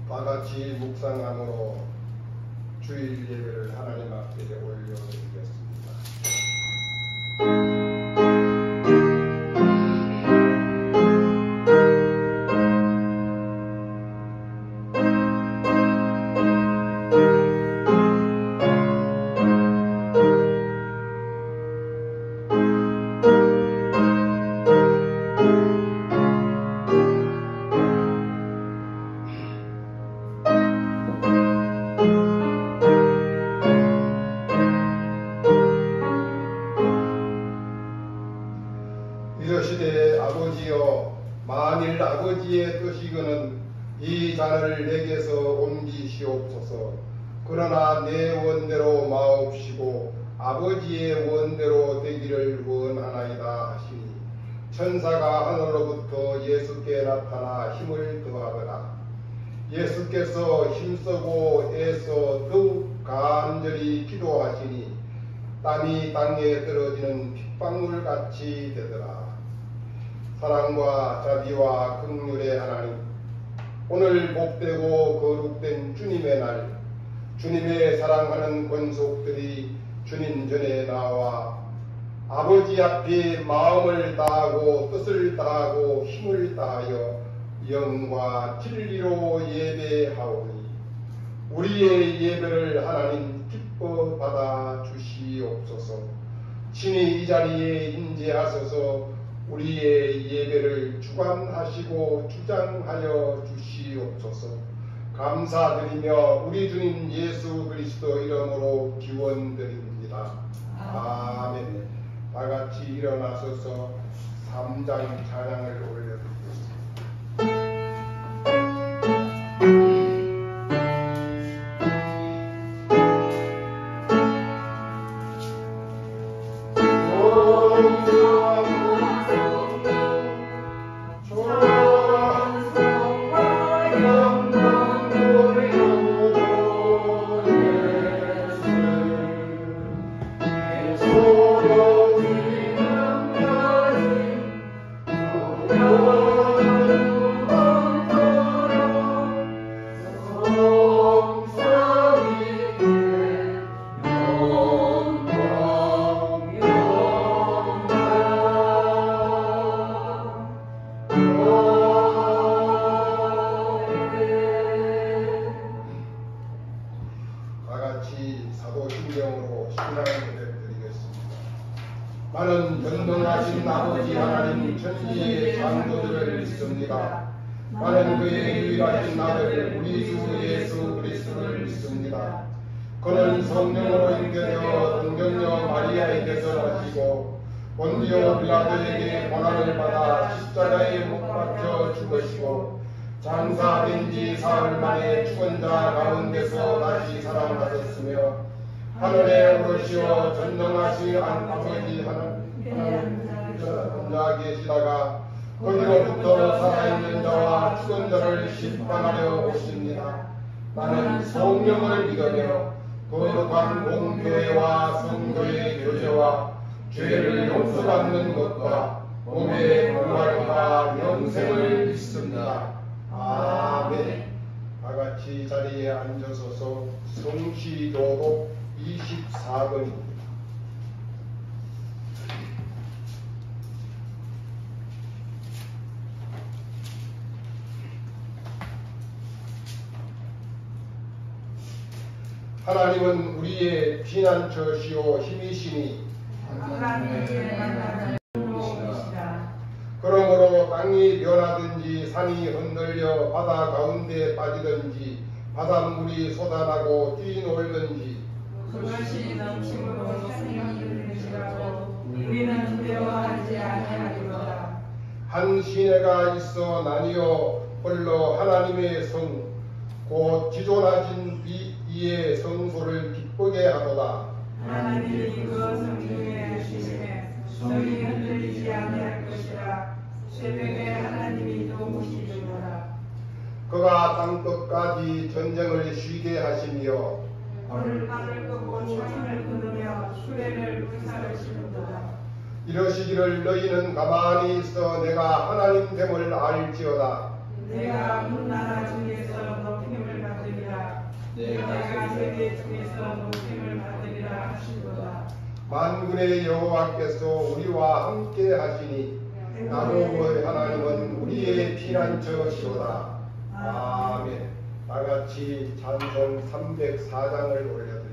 다같이 묵상함으로 주일 예배를 하나님 앞에 올려드리겠습니다. 이르시되 아버지여, 만일 아버지의 뜻이거는 이 잔을 내게서 옮기시옵소서. 그러나 내 원대로 마옵시고 아버지의 원대로 되기를 원하나이다 하시니, 천사가 하늘로부터 예수께 나타나 힘을 더하더라. 예수께서 힘쓰고 애써 더욱 간절히 기도하시니 땀이 땅에 떨어지는 핏방울같이 되더라. 사랑과 자비와 긍휼의 하나님, 오늘 복되고 거룩된 주님의 날, 주님의 사랑하는 권속들이 주님 전에 나와 아버지 앞에 마음을 다하고 뜻을 다하고 힘을 다하여 영과 진리로 예배하오니, 우리의 예배를 하나님 기뻐 받아 주시옵소서. 친히 이 자리에 임재하소서 우리의 예배를 주관하시고 주장하여 주시옵소서. 감사드리며 우리 주님 예수 그리스도 이름으로 기원드립니다. 아멘. 다같이 일어나서서 3장 찬양을 올려드리겠습니다. 사도신경으로 신앙을 드리겠습니다. 나는 전능하신 아버지 하나님 천지의 창조주를 믿습니다. 나는 그의 유일하신 아들 우리 주 예수 그리스도를 믿습니다. 그는 성령으로 인격되어 동정녀 마리아에게서 나시고 본디오 빌라도에게 고난을 받아 십자가에 못 박혀 죽으시고 장사된 지 사흘 만에 죽은 자 가운데서 다시 살아나셨으며 하늘에 오르시어 전능하신 아버지 하나님 앉아 계시다가 거기로부터 살아있는 자와 죽은 자를 심판하려 오십니다. 나는 성령을 믿으며 거룩한 공교회와 성도의 교제와 죄를 용서받는 것과 몸의 부활과 영생을 믿습니다. 아멘. 다같이 자리에 앉으소서. 성시교독 24번입니다. 하나님은 우리의 피난처시오 힘이시니 그러므로 땅이 변하든지 산이 흔들려 바다 가운데 빠지든지 바닷물이 솟아나고 뛰놀든지 그것이 넘침으로 생명이 이르시라고 우리는 두려워하지 아니하리로다. 한 시내가 있어 나뉘어 홀로 하나님의 성 곧 지존하신 이의 성소를 기쁘게 하도다. 하나님이 그 성중에 주심에 성이 흔들리지 아니할 것이라. 새벽에 하나님이 도우시리로다. 그가 땅끝까지 전쟁을 쉬게 하시며 오늘 땅을 끄고 창을 끊으며 수레를 불사르시는도다. 이러시기를 너희는 가만히 있어 내가 하나님 됨을 알지어다. 내가 문 나라 중에서 높임을 내가 세계 중에서 높임을 받으리라 하시도다. 만군의 여호와께서 우리와 함께 하시니 야곱의 하나님은 우리의 피난처시로다. 아멘. 다같이 찬송 304장을 올려드리겠습니다.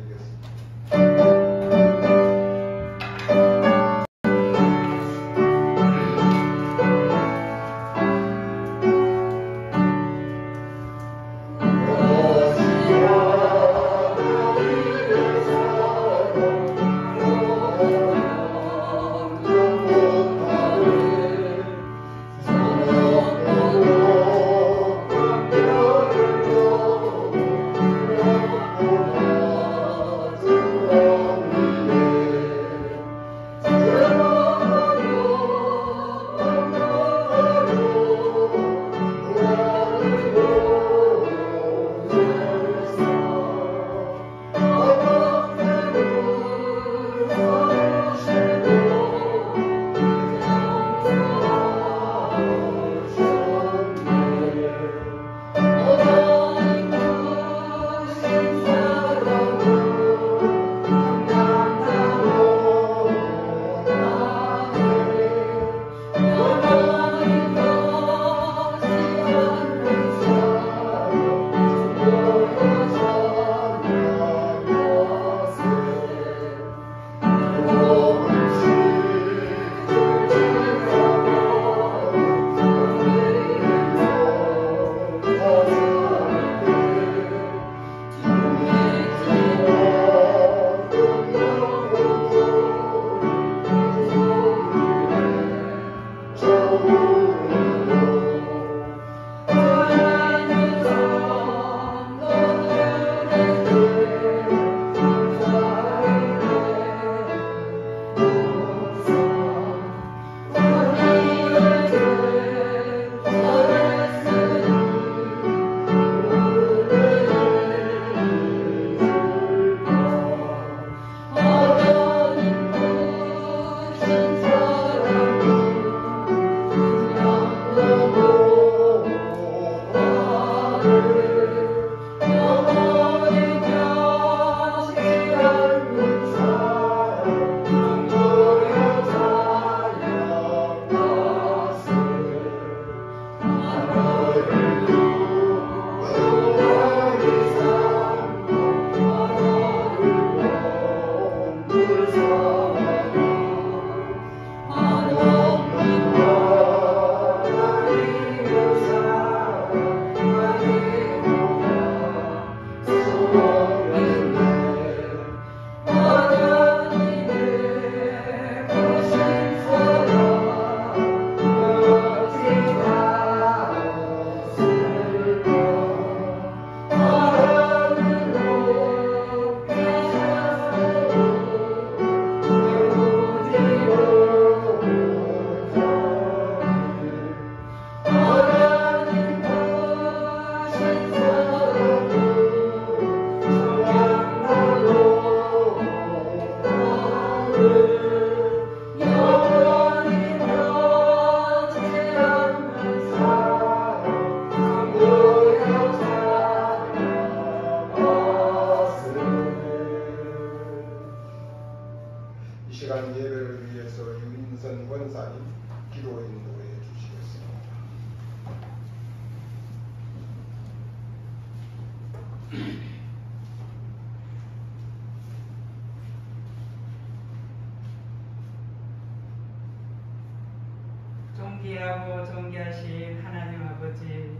존귀하고 존귀하신 하나님 아버지,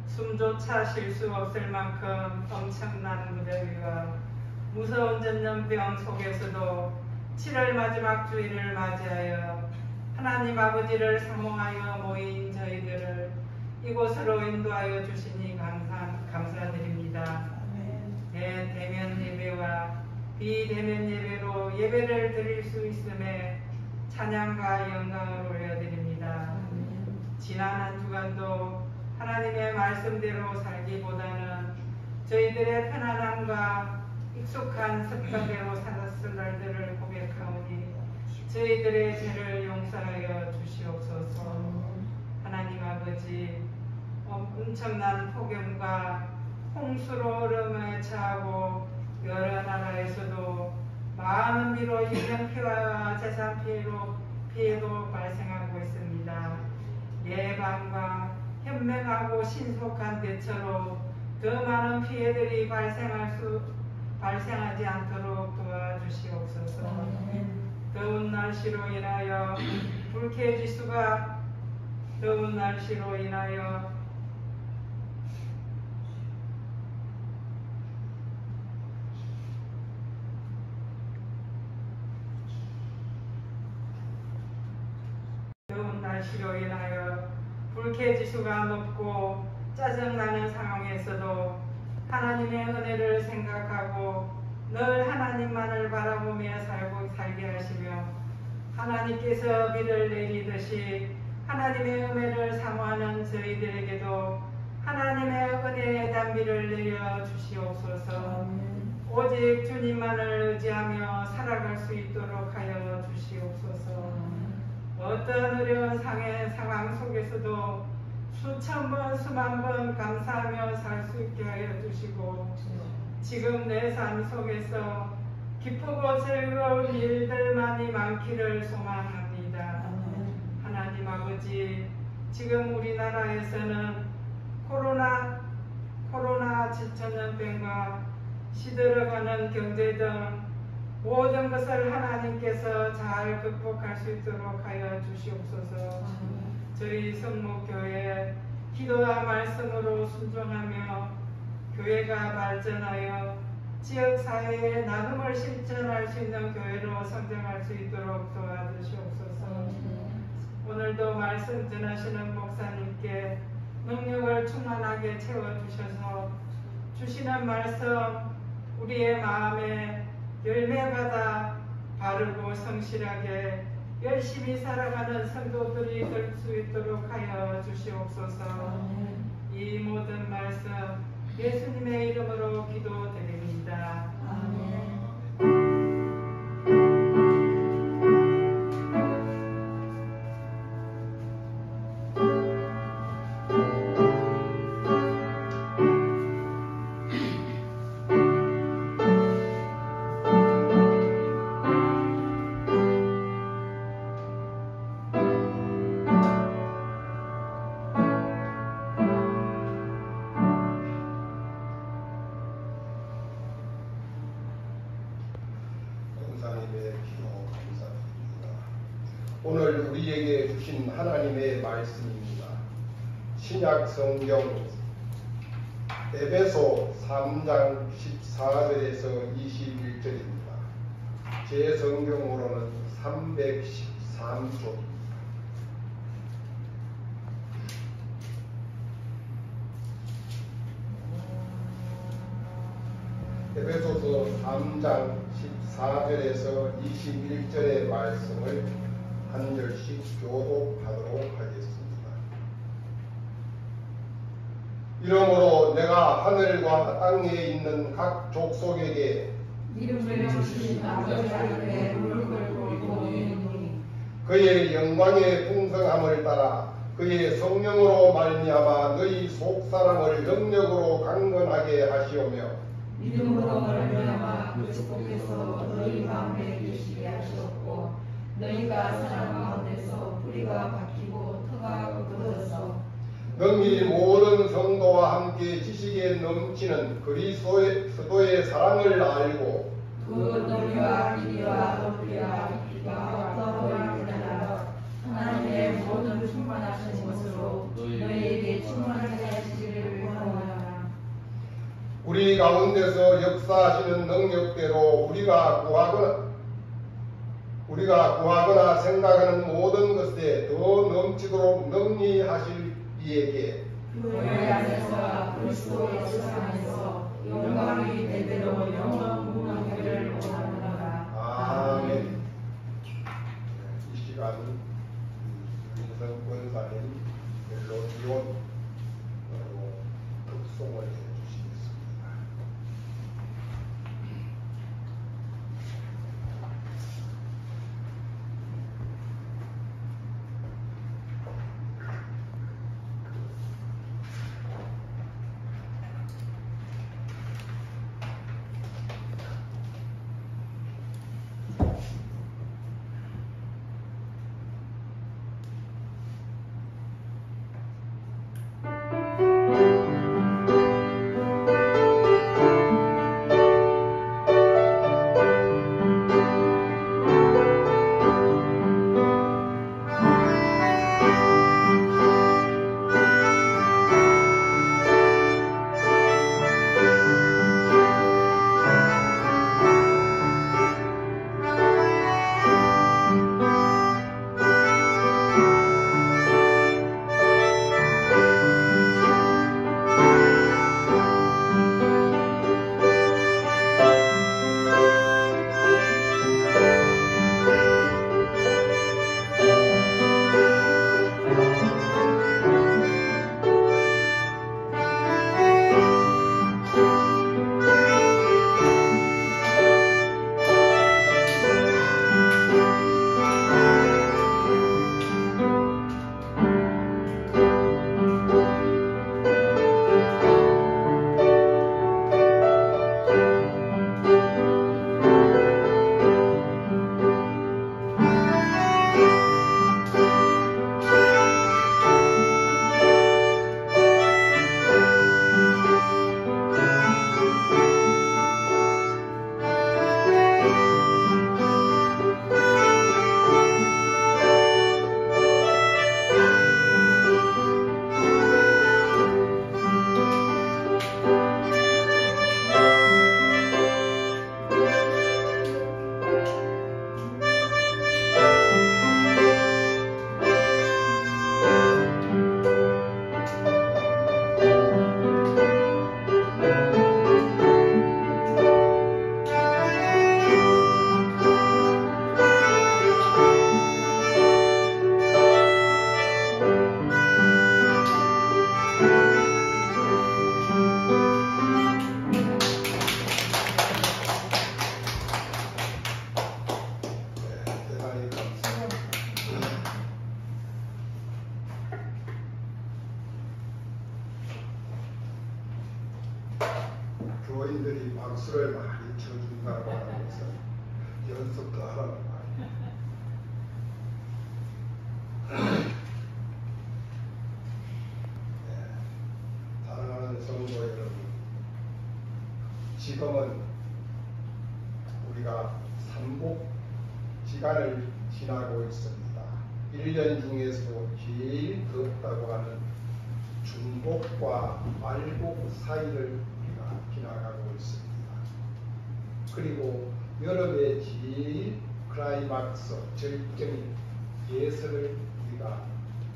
숨조차 쉴 수 없을 만큼 엄청난 무더위와 무서운 전염병 속에서도 7월 마지막 주일을 맞이하여 하나님 아버지를 사모하여 모인 저희들을 이곳으로 인도하여 주시니 감사드립니다. 대면 예배와 비대면 예배로 예배를 드릴 수 있음에 찬양과 영광을 올려드립니다. 지난 한 주간도 하나님의 말씀대로 살기보다는 저희들의 편안함과 익숙한 습관대로 살았을 날들을 고백하오니 저희들의 죄를 용서하여 주시옵소서. 하나님 아버지, 엄청난 폭염과 홍수로 얼음에 처하고 여러 나라에서도 많은 비로 인명피해와 재산피해도 발생하고 있습니다. 예방과 현명하고 신속한 대처로 더 많은 피해들이 발생하지 않도록 도와주시옵소서. 더운 날씨로 인하여 불쾌지수가 더운 날씨로 인하여 불쾌지수가 높고 짜증나는 상황에서도 하나님의 은혜를 생각하고 늘 하나님만을 바라보며 살게 하시며 하나님께서 비를 내리듯이 하나님의 은혜를 사모하는 저희들에게도 하나님의 은혜의 단비를 내려 주시옵소서. 오직 주님만을 의지하며 살아갈 수 있도록 하여 주시옵소서. 어떤 어려운 상황 속에서도 수천 번 수만 번 감사하며 살 수 있게 하여 주시고 지금 내 삶 속에서 기쁘고 즐거운 일들만이 많기를 소망합니다. 하나님 아버지, 지금 우리나라에서는 코로나 전염병과 시들어가는 경제 등 모든 것을 하나님께서 잘 극복할 수 있도록 하여 주시옵소서. 저희 성목교회 기도와 말씀으로 순종하며 교회가 발전하여 지역사회의 나눔을 실천할 수 있는 교회로 성장할 수 있도록 도와주시옵소서. 오늘도 말씀 전하시는 목사님께 능력을 충만하게 채워주셔서 주시는 말씀 우리의 마음에 열매받아 바르고 성실하게 열심히 살아가는 성도들이 될 수 있도록 하여 주시옵소서. 이 모든 말씀 예수님의 이름으로 기도드립니다. 오늘 우리에게 주신 하나님의 말씀입니다. 신약 성경 에베소 3장 14절에서 21절입니다. 제 성경으로는 313조입니다. 에베소서 3장 14절에서 21절의 말씀을 한 절씩 교독하도록 하겠습니다. 이러므로 내가 하늘과 땅에 있는 각 족속에게 이름을 주신 아버지 앞에 무릎을 꿇고 있노니 그의 영광의 풍성함을 따라 그의 성령으로 말미암아 너희 속사람을 영력으로 강건하게 하시오며 믿음으로 말미암아 그 축복에서 너희 마음에 계시게 하시옵고 너희가 사랑 가운데서 뿌리가 박히고 터가 굳어서 능히 모든 성도와 함께 지식에 넘치는 그리스도의 사랑을 알고 그 너희와 길이와 높이와 깊이가 어떠함을 깨달아 하나님의 모든 충만하신 것으로 너희에게 충만하게 하시기를 원하노라. 우리 가운데서 역사하시는 능력대로 우리가 구하거나 생각하는 모든 것에 더 넘치도록 능히 하실 이에게 교회 안에서 그리스도 예수 안에서 영광이 대대로 영원 무궁하기를 원하노라. 아멘. 이 시간 윤성 권사님 멜로디온 극송을 해주시겠습니다. 박수를 많이 쳐준다고 하는 것은 연습도 하라는 말이에요. 사랑하는 성도 여러분, 지금은 우리가 삼복 기간을 지나고 있습니다. 1년 중에서도 제일 덥다고 하는 중복과 말복 사이를 우리가 지나가고 있습니다. 그리고 여름의 제일 클라이막스 절정인 예설을 우리가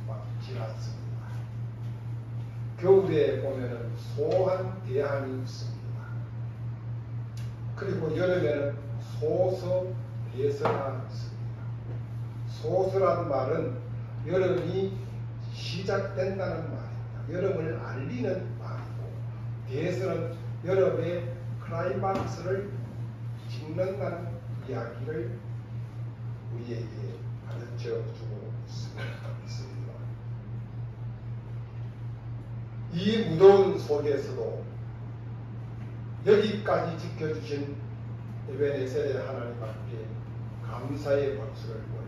막 지났습니다. 겨울에 보면은 소한 대한이 있습니다. 그리고 여름에는 소서 대서가 있습니다. 소서란 말은 여름이 시작된다는 말입니다. 여름을 알리는 말이고, 대서는 여름의 클라이막스를 찍는다는 이야기를 우리에게 가르쳐 주고 있습니다. 이 무더운 속에서도 여기까지 지켜주신 에베네셀의 하나님 앞에 감사의 박수를 보냅니다.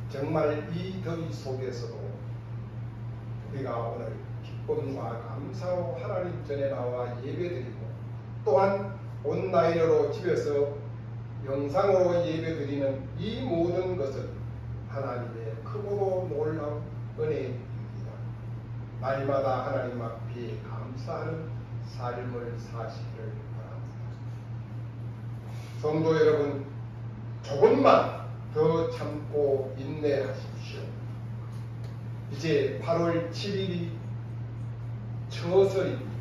정말 이 더위 속에서도 우리가 오늘 기쁨과 감사로 하나님 전에 나와 예배드리고, 또한 온라인으로 집에서 영상으로 예배드리는 이 모든 것은 하나님의 크고도 놀라운 은혜입니다. 날마다 하나님 앞에 감사하는 삶을 사시기를 바랍니다. 성도 여러분, 조금만 더 참고 인내하십시오. 이제 8월 7일이 처설입니다.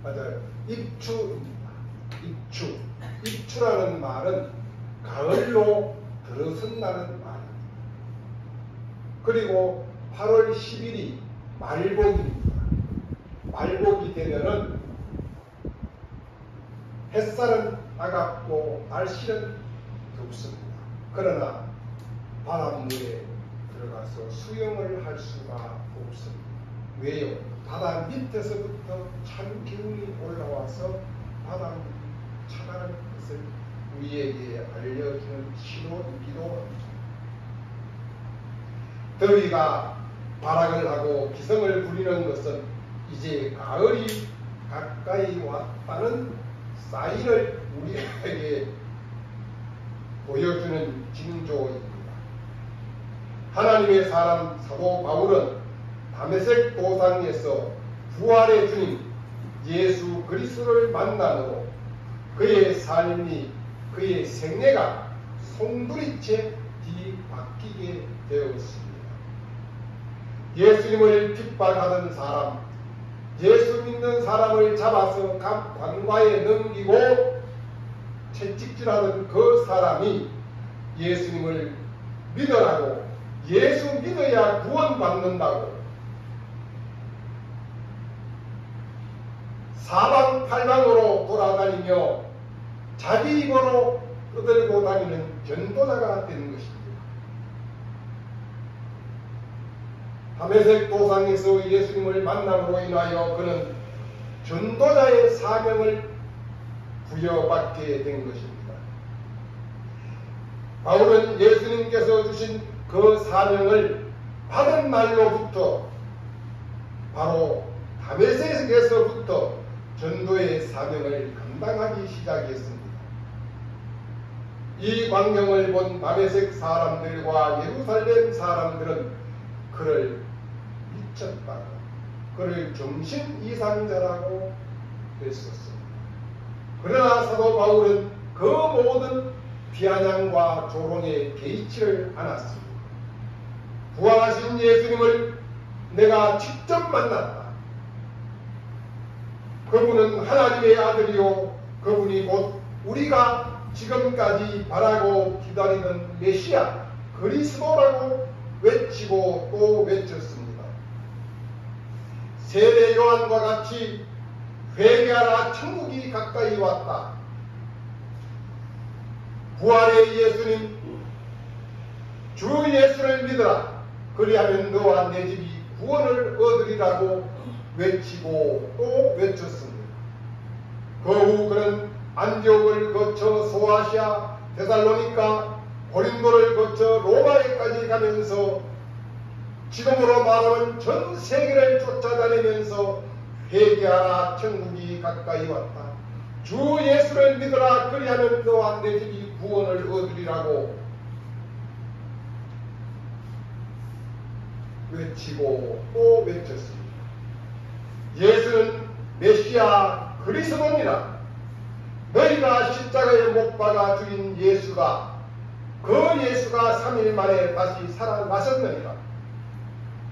맞아요. 입추입니다. 입추. 입추라는 말은 가을로 들어선다는 말입니다. 그리고 8월 10일이 말복입니다. 말복이 되면은 햇살은 따갑고 날씨는 덥습니다. 그러나 바닷물에 들어가서 수영을 할 수가 없습니다. 왜요? 바다 밑에서부터 찬 기운이 올라와서 바닷물이 차가는 것을 우리에게 알려주는 신호이기도 합니다. 더위가 발악을 하고 기성을 부리는 것은 이제 가을이 가까이 왔다는 사인을 우리에게 보여주는 징조입니다. 하나님의 사람 사도 바울은 다메섹 도상에서 부활의 주님 예수 그리스도를 만남으로 그의 삶이, 그의 생애가 송두리째 뒤바뀌게 되었습니다. 예수님을 핍박하던 사람, 예수 믿는 사람을 잡아서 각 관과에 넘기고 채찍질하던 그 사람이 예수님을 믿으라고, 예수 믿어야 구원받는다고 사방팔방으로 돌아다니며 자기 입으로 떠들고 다니는 전도자가 된 것입니다. 다메섹 도상에서 예수님을 만남으로 인하여 그는 전도자의 사명을 부여받게 된 것입니다. 바울은 예수님께서 주신 그 사명을 받은 날로부터 바로 다메섹에서부터 전도의 사명을 감당하기 시작했습니다. 이 광경을 본 다메섹 사람들과 예루살렘 사람들은 그를 미쳤다고, 그를 정신 이상자라고 했었습니다. 그러나 사도 바울은 그 모든 비아냥과 조롱에 개의치를 않았습니다. 부활하신 예수님을 내가 직접 만났다. 그분은 하나님의 아들이요, 그분이 곧 우리가 지금까지 바라고 기다리는 메시아 그리스도라고 외치고 또 외쳤습니다. 세례 요한과 같이 회개하라, 천국이 가까이 왔다. 부활의 예수님, 주 예수를 믿으라. 그리하면 너와 내 집이 구원을 얻으리라고 외치고 또 외쳤습니다. 그 후 그는 안디옥을 거쳐 소아시아, 데살로니가, 고린도를 거쳐 로마에까지 가면서 지금으로 말하면 전 세계를 쫓아다니면서 회개하라, 천국이 가까이 왔다. 주 예수를 믿으라, 그리하면 너와 내 집이 구원을 얻으리라고 외치고 또 외쳤습니다. 예수는 메시아 그리스도니라. 너희가 십자가에 못 박아 죽인 예수가, 그 예수가 3일 만에 다시 살아나셨느니라.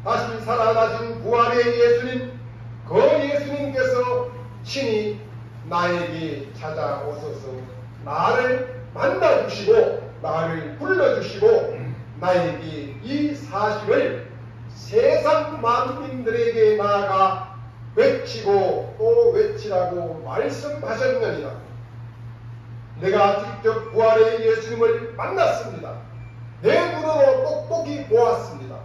다시 살아나신 부활의 예수님, 그 예수님께서 친히 나에게 찾아오셔서 나를 만나주시고 나를 불러주시고 나에게 이 사실을 세상 만민들에게 나아가 외치고 또 외치라고 말씀하셨느니라. 내가 직접 부활의 예수님을 만났습니다. 내 눈으로 똑똑히 보았습니다.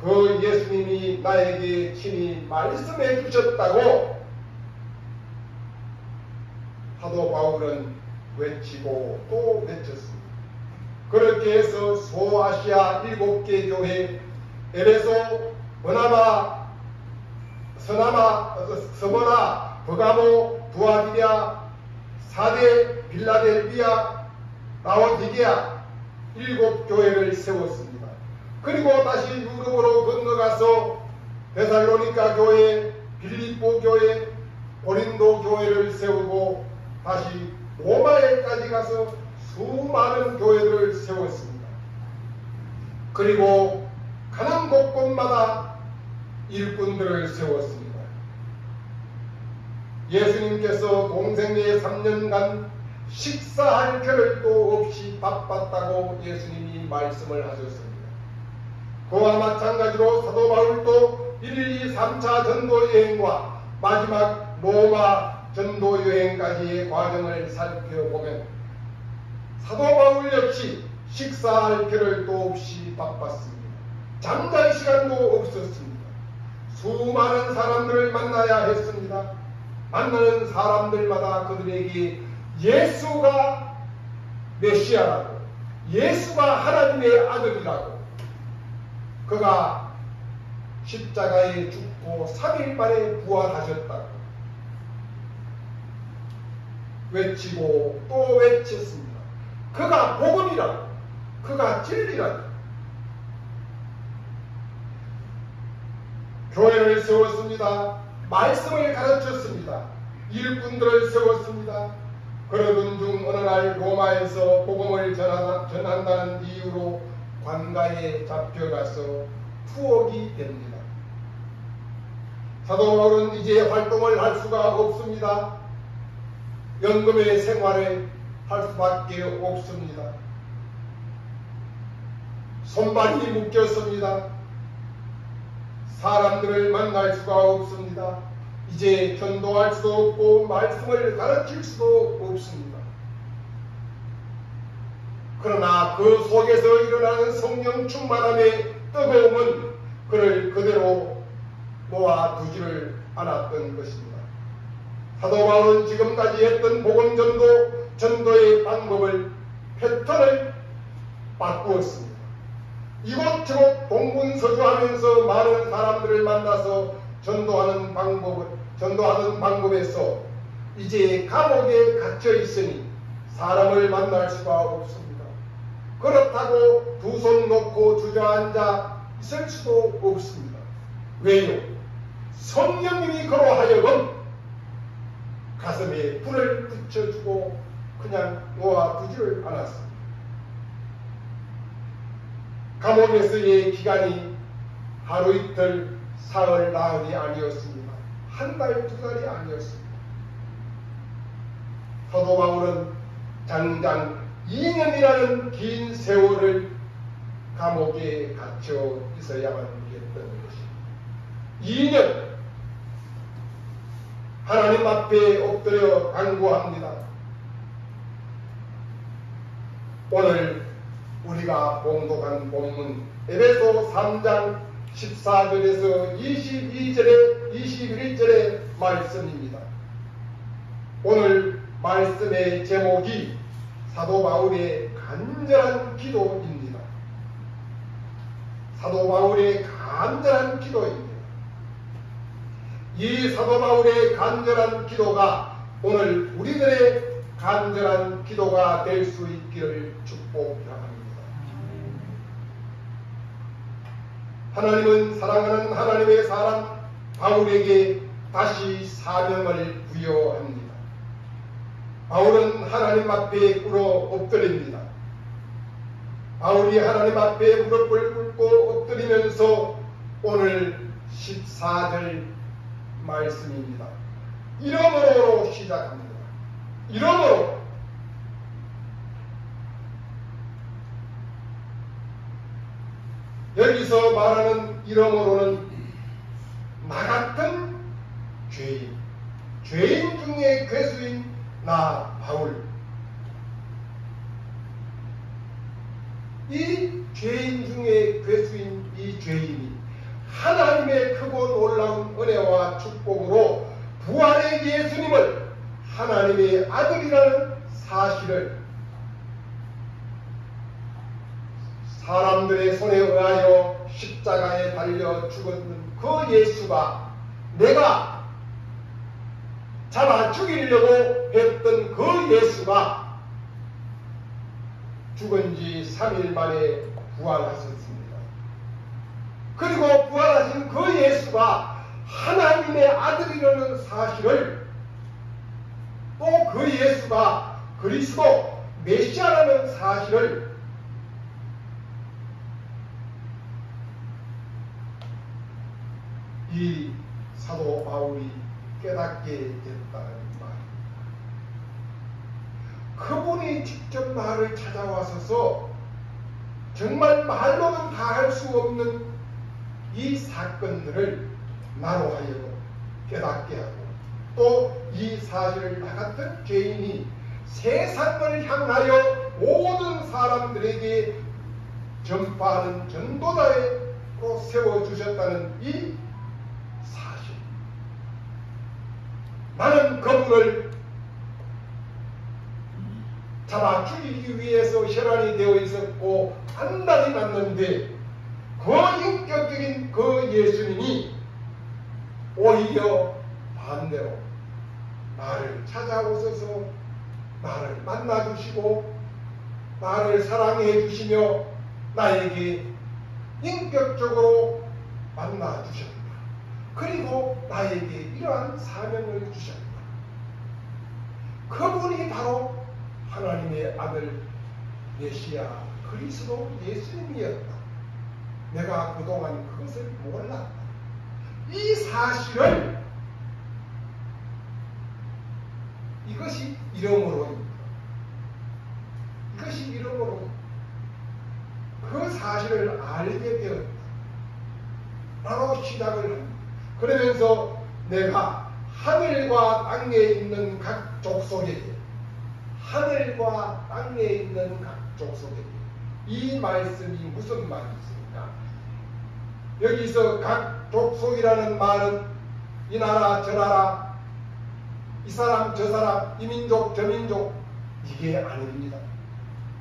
그 예수님이 나에게 친히 말씀해 주셨다고 사도 바울은 외치고 또 외쳤습니다. 그렇게 해서 소아시아 7개 교회, 에베소, 버나바, 서머나, 버가모, 두아디랴, 사대, 빌라델비아, 라오디게아 7교회를 세웠습니다. 그리고 다시 유럽으로 건너가서 데살로니가 교회, 빌립보 교회, 고린도 교회를 세우고 다시 로마에까지 가서 수많은 교회들을 세웠습니다. 그리고 가는 곳곳마다 일꾼들을 세웠습니다. 예수님께서 공생애 3년간 식사할 겨를도 없이 바빴다고 예수님이 말씀을 하셨습니다. 그와 마찬가지로 사도 바울도 1, 2, 3차 전도 여행과 마지막 로마 전도 여행까지의 과정을 살펴보면 사도 바울 역시 식사할 겨를도 없이 바빴습니다. 잠잘 시간도 없었습니다. 수많은 사람들을 만나야 했습니다. 만나는 사람들마다 그들에게 예수가 메시아라고, 예수가 하나님의 아들이라고, 그가 십자가에 죽고 3일 만에 부활하셨다고 외치고 또 외쳤습니다. 그가 복음이라고, 그가 진리라고. 교회를 세웠습니다. 말씀을 가르쳤습니다. 일꾼들을 세웠습니다. 그러던 중 어느 날 로마에서 복음을 전한다는 이유로 관가에 잡혀가서 투옥이 됩니다. 사도 바울은 이제 활동을 할 수가 없습니다. 연금의 생활을 할 수밖에 없습니다. 손발이 묶였습니다. 사람들을 만날 수가 없습니다. 이제 전도할 수도 없고 말씀을 가르칠 수도 없습니다. 그러나 그 속에서 일어나는 성령 충만함의 뜨거움은 그를 그대로 놓아두지를 않았던 것입니다. 사도 바울은 지금까지 했던 복음 전도의 방법을, 패턴을 바꾸었습니다. 이곳저곳 동분서주하면서 많은 사람들을 만나서 전도하는 방법에서 이제 감옥에 갇혀 있으니 사람을 만날 수가 없습니다. 그렇다고 두 손 놓고 주저앉아 있을 수도 없습니다. 왜요? 성령님이 그로 하여금 가슴에 불을 붙여주고 그냥 놓아두지를 않았습니다. 감옥에서의 기간이 하루 이틀, 사흘, 나흘이 아니었습니다. 한 달, 두 달이 아니었습니다. 사도 바울은 장장 2년이라는 긴 세월을 감옥에 갇혀 있어야만 했던 것입니다. 2년 하나님 앞에 엎드려 간구합니다. 오늘 우리가 봉독한 본문 에베소 3장 14절에서 22절에 21절의 말씀입니다. 오늘 말씀의 제목이 사도 바울의 간절한 기도입니다. 사도 바울의 간절한 기도입니다. 이 사도 바울의 간절한 기도가 오늘 우리들의 간절한 기도가 될 수 있기를 축복합니다. 하나님은 사랑하는 하나님의 사람 바울에게 다시 사명을 부여합니다. 바울은 하나님 앞에 꿇어 엎드립니다. 바울이 하나님 앞에 무릎을 꿇고 엎드리면서 오늘 14절 말씀입니다. 이름으로 시작합니다. 이름으로. 여기서 말하는 이름으로는 나 같은 죄인, 죄인 중에 괴수인 나 바울, 이 죄인 중에 괴수인 이 죄인이 하나님의 크고 놀라운 은혜와 축복으로 부활의 예수님을 하나님의 아들이라는 사실을 사람들의 손에 의하여 십자가에 달려 죽었는 그 예수가 내가 잡아 죽이려고 했던 그 예수가 죽은 지 3일 만에 부활하셨습니다. 그리고 부활하신 그 예수가 하나님의 아들이라는 사실을 또 그 예수가 그리스도 메시아라는 사실을 이 사도 바울이 깨닫게 됐다는 말입니다. 그분이 직접 나를 찾아와서서 정말 말로는 다 할 수 없는 이 사건들을 나로 하여금 깨닫게 하고 또 이 사실을 나 같은 죄인이 세상을 향하여 모든 사람들에게 전파하는 전도자로 세워주셨다는 이 사실. 나는 그분을 잡아 죽이기 위해서 혈안이 되어 있었고 한 달이 났는데 그 인격적인 그 예수님이 오히려 반대로 나를 찾아오셔서 나를 만나주시고 나를 사랑해 주시며 나에게 인격적으로 만나주셨다. 그리고 나에게 이러한 사명을 주셨다. 그분이 바로 하나님의 아들 메시아 그리스도 예수님이었다. 내가 그동안 그것을 몰랐다. 이 사실을 이것이 이름으로입니다. 이것이 이름으로 그 사실을 알게 되었다. 바로 시작을 합니다. 그러면서 내가 하늘과 땅에 있는 각 족속에게 하늘과 땅에 있는 각 족속에게 이 말씀이 무슨 말이 있습니까? 여기서 각 족속이라는 말은 이 나라 저 나라 이 사람 저 사람 이 민족 저 민족 이게 아닙니다.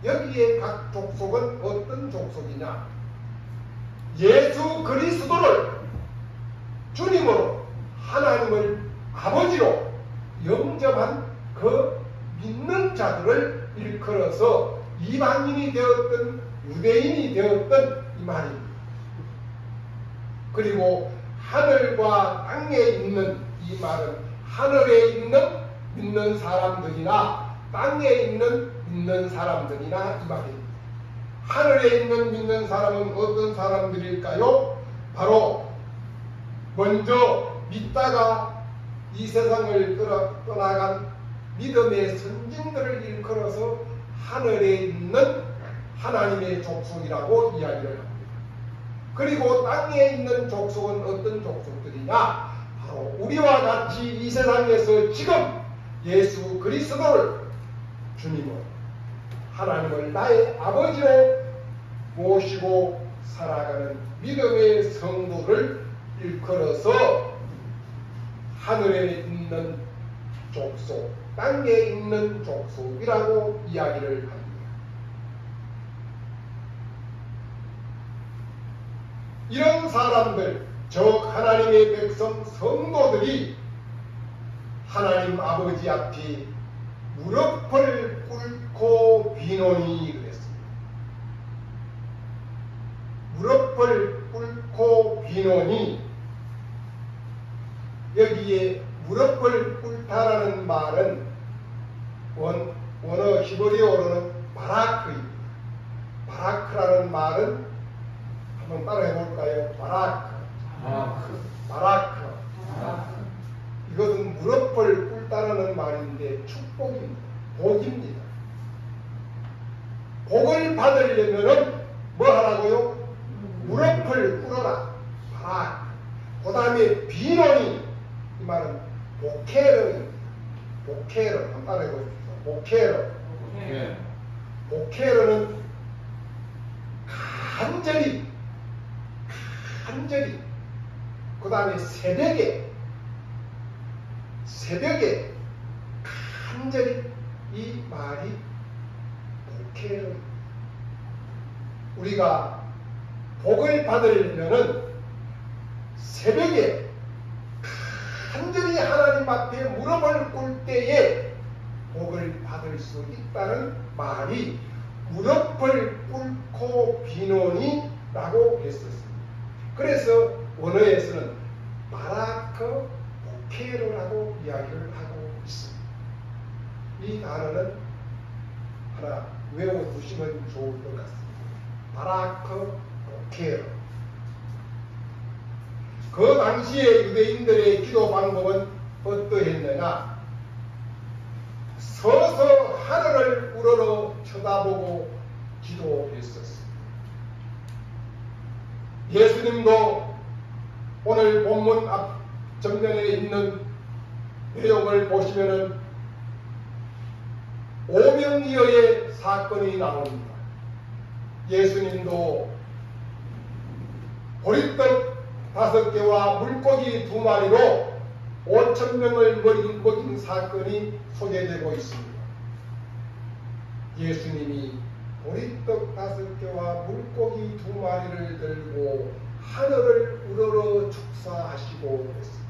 여기에 각 족속은 어떤 족속이냐? 예수 그리스도를 주님으로 하나님을 아버지로 영접한 그 믿는 자들을 일컬어서 이방인이 되었든 유대인이 되었든 이 말입니다. 그리고 하늘과 땅에 있는 이 말은 하늘에 있는 믿는 사람들이나 땅에 있는 믿는 사람들이나 이 말입니다. 하늘에 있는 믿는 사람은 어떤 사람들일까요? 바로 먼저 믿다가 이 세상을 떠나간 믿음의 선진들을 일컬어서 하늘에 있는 하나님의 족속이라고 이야기를 합니다. 그리고 땅에 있는 족속은 어떤 족속들이냐? 바로 우리와 같이 이 세상에서 지금 예수 그리스도를 주님을 하나님을 나의 아버지로 모시고 살아가는 믿음의 성도를 일컬어서 하늘에 있는 족속, 땅에 있는 족속이라고 이야기를 합니다. 이런 사람들, 즉 하나님의 백성 성도들이 하나님 아버지 앞에 무릎을 꿇고 비노니 그랬습니다. 무릎을 꿇고 비노니, 여기에 무릎을 꿇다라는 말은 원어 히브리어로는 바라크입니다. 바라크라는 말은 한번 따라해 볼까요? 바라크. 이것은 무릎을 꿇다라는 말인데 축복입니다. 복입니다. 복을 받으려면은 뭐 하라고요? 무릎을 꿇어라. 바라크. 그 다음에 비노니, 이 말은 보케르입니다. 보케르. 한번 따라해 보십시오. 보케르. 보케르는 간절히, 그 다음에 새벽에 간절히, 이 말이 복해요. 우리가 복을 받으려면은 새벽에 간절히 하나님 앞에 무릎을 꿇을 때에 복을 받을 수 있다는 말이 무릎을 꿇고 비노니 라고 했었습니다. 그래서 원어에서는 바라크 보케르라고 이야기를 하고 있습니다. 이 단어는 하나 외워두시면 좋을 것 같습니다. 바라크 보케르. 그 당시에 유대인들의 기도 방법은 어떠했느냐? 서서 하늘을 우러러 쳐다보고 기도했었습니다. 예수님도 오늘 본문 앞 전면에 있는 내용을 보시면은 오병이어의 사건이 나옵니다. 예수님도 보리떡 5개와 물고기 2마리로 5,000명을 먹인 사건이 소개되고 있습니다. 예수님이 보리떡 5개와 물고기 2마리를 들고 하늘을 우러러 축사하시고 그랬습니다.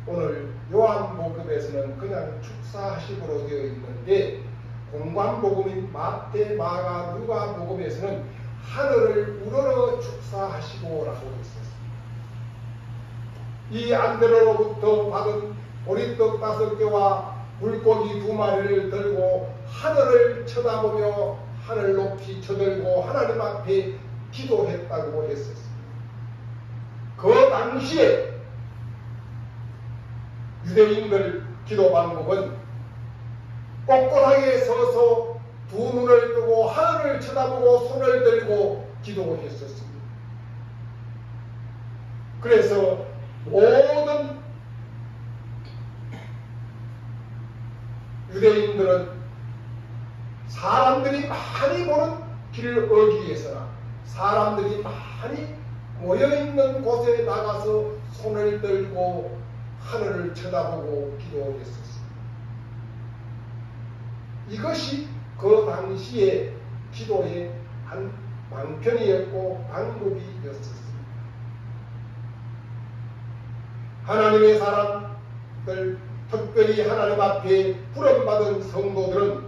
오늘 요한복음에서는 그냥 축사하시고로 되어 있는데 공관복음인 마태, 마가, 누가복음에서는 하늘을 우러러 축사하시고라고 했습니다. 이 안드레로부터 받은 보리떡 5개와 물고기 2마리를 들고 하늘을 쳐다보며 하늘 높이 쳐들고 하나님 앞에 기도했다고 했었습니다. 그 당시에 유대인들 기도 방법은 꼿꼿하게 서서 두 눈을 뜨고 하늘을 쳐다보고 손을 들고 기도했었습니다. 그래서 모든 유대인들은 사람들이 많이 보는 길을 얻기 위해서나 사람들이 많이 모여있는 곳에 나가서 손을 들고 하늘을 쳐다보고 기도했었습니다. 이것이 그 당시의 기도의 한 방편이었고 방법이었습니다. 하나님의 사람들, 특별히 하나님 앞에 부름받은 성도들은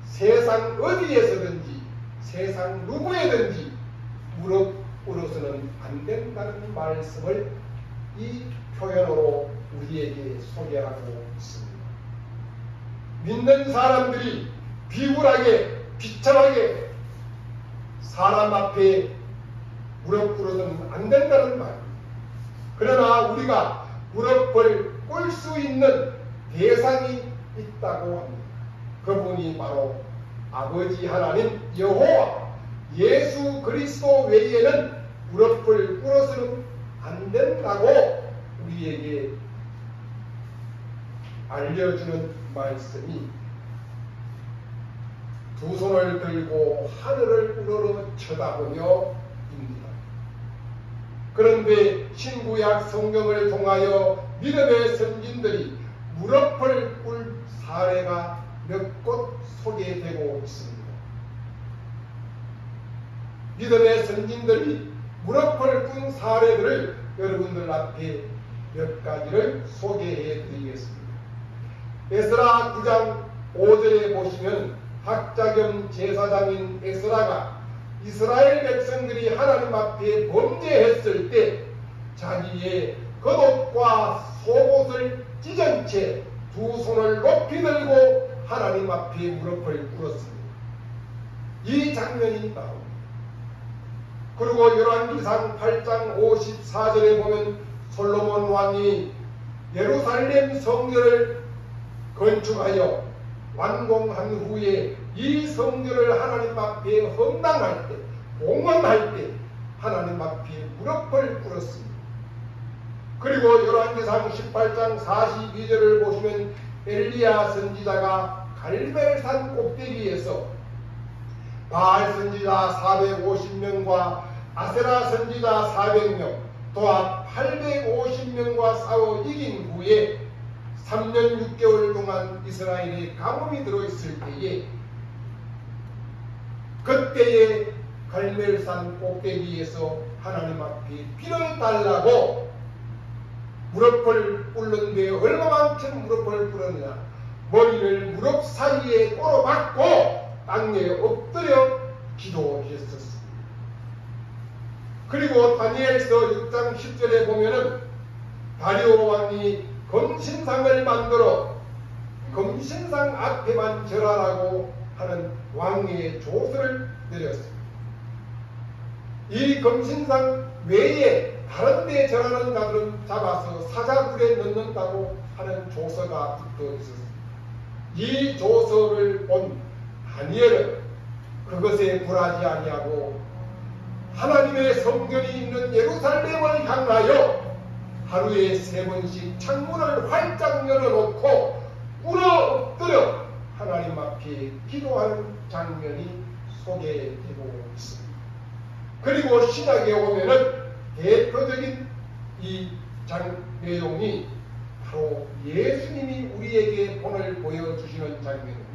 세상 어디에서든지 세상 누구에든지 무릎 꿇어서는 안 된다는 말씀을 이 표현으로 우리에게 소개하고 있습니다. 믿는 사람들이 비굴하게 비참하게 사람 앞에 무릎 꿇어서는 안 된다는 말입니다. 그러나 우리가 무릎을 꿇을 수 있는 대상이 있다고 합니다. 그분이 바로 아버지 하나님 여호와 예수 그리스도 외에는 무릎을 꿇어서는 안 된다고 우리에게 알려주는 말씀이 두 손을 들고 하늘을 우러러 쳐다보며 입니다. 그런데 신구약 성경을 통하여 믿음의 선진들이 무릎을 꿇 사례가 몇 곳 소개되고 있습니다. 믿음의 선진들이 무릎을 꿇은 사례들을 여러분들 앞에 몇 가지를 소개해 드리겠습니다. 에스라 9장 5절에 보시면 학자 겸 제사장인 에스라가 이스라엘 백성들이 하나님 앞에 범죄했을 때 자기의 겉옷과 속옷을 찢은 채 두 손을 높이 들고 하나님 앞에 무릎을 꿇었습니다. 이 장면이 나옵니다. 그리고 열왕기상 8장 54절에 보면 솔로몬 왕이 예루살렘 성전을 건축하여 완공한 후에 이 성전을 하나님 앞에 헌당할 때, 봉헌할 때 하나님 앞에 무릎을 꿇었습니다. 그리고 열왕기상 18장 42절을 보시면 엘리야 선지자가 갈멜산 꼭대기에서 바알 선지자 450명과 아세라 선지자 400명, 또한 850명과 싸워 이긴 후에 3년 6개월 동안 이스라엘에 가뭄이 들어있을 때에 그때에 갈멜산 꼭대기에서 하나님 앞에 비를 달라고 무릎을 꿇는데 얼마만큼 무릎을 꿇었느냐, 머리를 무릎 사이에 꼬로박고 땅에 엎드려 기도했었습니다. 그리고 다니엘서 6장 10절에 보면은 다리오 왕이 금신상을 만들어 금신상 앞에만 절하라고 하는 왕의 조서를 내렸습니다. 이 금신상 외에 다른 데 절하는 자들은 잡아서 사자굴에 넣는다고 하는 조서가 붙어 있었습니다. 이 조서를 본 다니엘은 그것에 굴하지 아니하고 하나님의 성전이 있는 예루살렘을 향하여 하루에 3번씩 창문을 활짝 열어놓고 꿇어 엎드려 하나님 앞에 기도하는 장면이 소개되고 있습니다. 그리고 신약에 오면은 대표적인 이 내용이 바로 예수님이 우리에게 본을 보여주시는 장면입니다.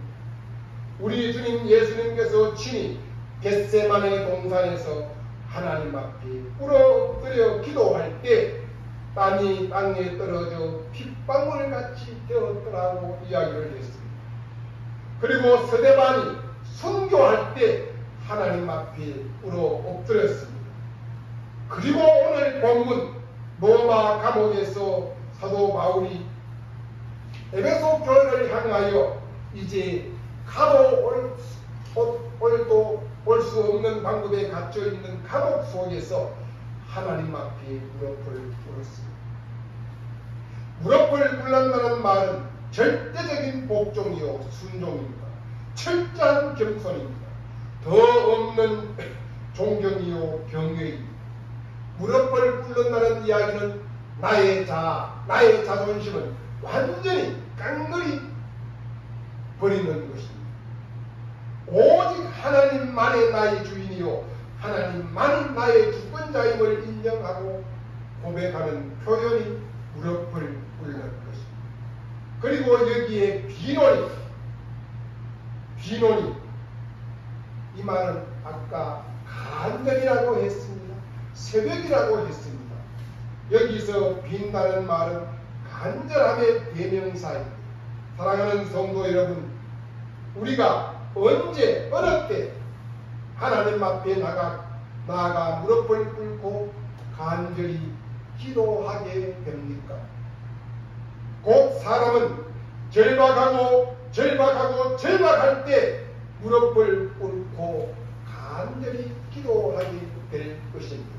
우리 주님 예수님께서 친히 겟세마네 동산에서 하나님 앞에 꿇어 엎드려 기도할 때 땀이 땅에 떨어져 핏방울같이 되었더라고 이야기를 했습니다. 그리고 스데반이 선교할 때 하나님 앞에 꿇어 엎드렸습니다. 그리고 오늘 본문 로마 감옥에서 사도 바울이 에베소 교회를 향하여 이제 가도 올 수 없는 방법에 갇혀 있는 감옥 속에서 하나님 앞에 무릎을 꿇었습니다. 무릎을 꿇는다는 말은 절대적인 복종이요 순종입니다. 철저한 겸손입니다. 더 없는 존경이요 경외입니다. 무릎을 꿇는다는 이야기는 나의 자존심을 완전히 깡그리 버리는 것입니다. 오직 하나님만이 나의 주인이요 하나님만이 나의 주권자임을 인정하고 고백하는 표현이 무릎을 꿇는 것입니다. 그리고 여기에 비논이 이 말은 아까 간절이라고 했습니다. 새벽이라고 했습니다. 여기서 빈다는 말은 간절함의 대명사입니다. 사랑하는 성도 여러분, 우리가 언제 어느 때 하나님 앞에 나아가 무릎을 꿇고 간절히 기도하게 됩니까? 곧 사람은 절박할 때 무릎을 꿇고 간절히 기도하게 될 것입니다.